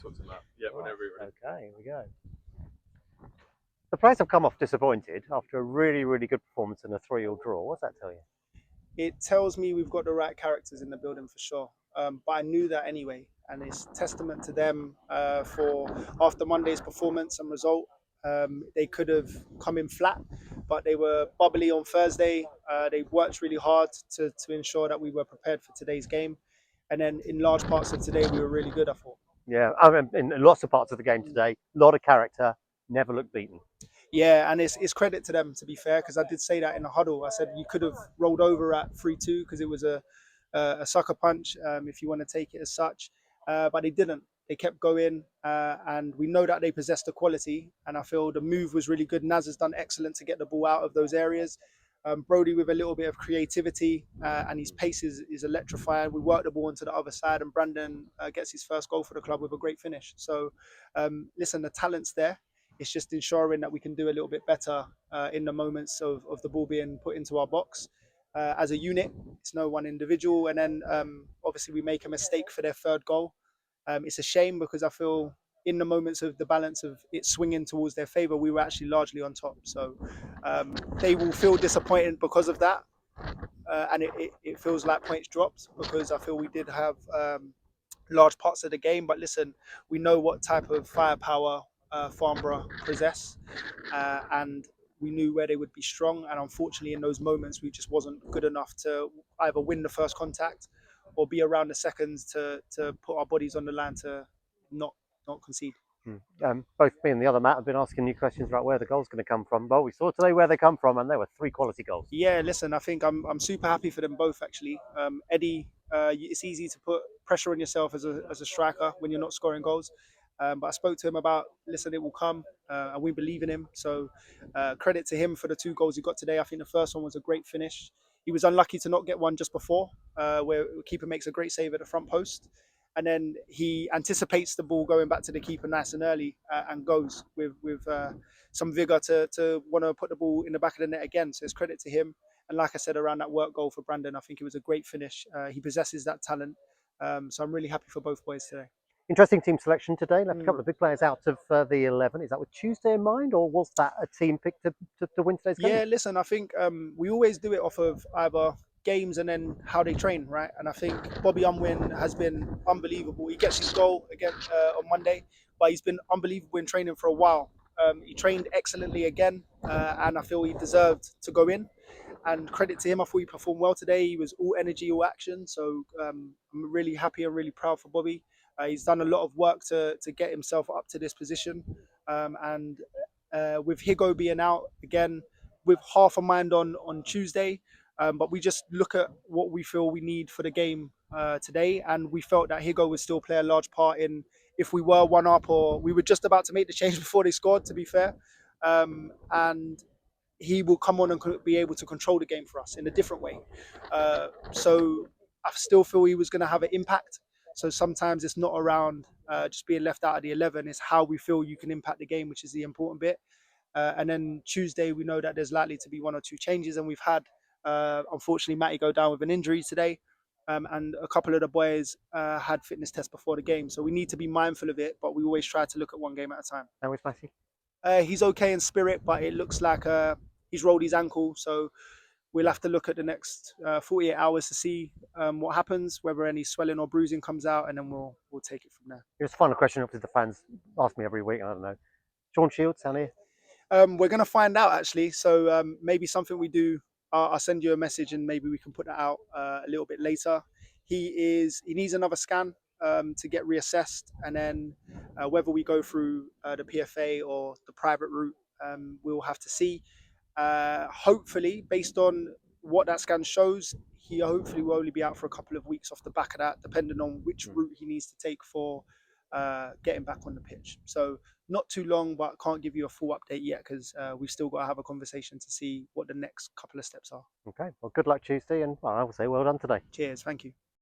talk to him out. Yeah, whenever you're ready. Okay, here we go. The players have come off disappointed after a really, really good performance in a 3-3 draw. What's that tell you? It tells me we've got the right characters in the building for sure. But I knew that anyway, and it's testament to them for after Monday's performance and result. They could have come in flat, but they were bubbly on Thursday. They worked really hard to ensure that we were prepared for today's game. And then in large parts of today, we were really good, I thought. Yeah, I mean, in lots of parts of the game today, a lot of character, never looked beaten. Yeah, and it's credit to them, to be fair, because I did say that in the huddle. I said you could have rolled over at 3-2 because it was a sucker punch, if you want to take it as such, but they didn't. They kept going, and we know that they possess the quality. And I feel the move was really good. Naz has done excellent to get the ball out of those areas. Brody with a little bit of creativity, and his pace is electrifying. We work the ball onto the other side, and Brandon gets his first goal for the club with a great finish. So, listen, the talent's there. It's just ensuring that we can do a little bit better in the moments of the ball being put into our box. As a unit, it's no one individual. And then obviously we make a mistake for their third goal. It's a shame because I feel in the moments of the balance of it swinging towards their favour, we were actually largely on top. So they will feel disappointed because of that. And it feels like points dropped because I feel we did have large parts of the game. But listen, we know what type of firepower Farnborough possess, and we knew where they would be strong. And unfortunately, in those moments, we just wasn't good enough to either win the first contact or be around the seconds to put our bodies on the line to not concede. Both me and the other Matt have been asking you questions about where the goal's going to come from. Well, we saw today where they come from, and there were 3 quality goals. Yeah, listen, I think I'm super happy for them both actually. Eddie, it's easy to put pressure on yourself as a striker when you're not scoring goals. But I spoke to him about, listen, it will come, and we believe in him. So credit to him for the 2 goals he got today. I think the first one was a great finish. He was unlucky to not get one just before, where the keeper makes a great save at the front post. And then he anticipates the ball going back to the keeper nice and early, and goes with some vigour to want to put the ball in the back of the net again. So it's credit to him. And like I said, around that work goal for Brandon, I think it was a great finish. He possesses that talent. So I'm really happy for both boys today. Interesting team selection today. Left a couple of big players out of the 11. Is that with Tuesday in mind, or was that a team picked to win today's game? Yeah, listen, I think we always do it off of either games and then how they train, right? And I think Bobby Unwin has been unbelievable. He gets his goal again on Monday, but he's been unbelievable in training for a while. He trained excellently again, and I feel he deserved to go in. And credit to him, I thought he performed well today. He was all energy, all action. So I'm really happy and really proud for Bobby. He's done a lot of work to get himself up to this position. And with Higo being out again, with half a mind on Tuesday, but we just look at what we feel we need for the game today. And we felt that Higo would still play a large part in if we were 1-up or we were just about to make the change before they scored, to be fair. And he will come on and be able to control the game for us in a different way. So I still feel he was going to have an impact. So sometimes it's not around just being left out of the 11. It's how we feel you can impact the game, which is the important bit. And then Tuesday, we know that there's likely to be 1 or 2 changes. And we've had, unfortunately, Matty go down with an injury today. And a couple of the boys had fitness tests before the game. So we need to be mindful of it, but we always try to look at 1 game at a time. How is Matty? He's okay in spirit, but it looks like he's rolled his ankle. So we'll have to look at the next 48 hours to see what happens, whether any swelling or bruising comes out, and then we'll take it from there. Here's a final question, obviously the fans ask me every week, I don't know. Sean Shields, down here? We're going to find out, actually. So maybe something we do, I'll send you a message and maybe we can put that out a little bit later. He needs another scan to get reassessed. And then whether we go through the PFA or the private route, we'll have to see. Hopefully, based on what that scan shows, he hopefully will only be out for a couple of weeks off the back of that, depending on which route he needs to take for getting back on the pitch. So not too long, but can't give you a full update yet because we've still got to have a conversation to see what the next couple of steps are. Okay, well, good luck Tuesday, and well, I will say well done today. Cheers, thank you.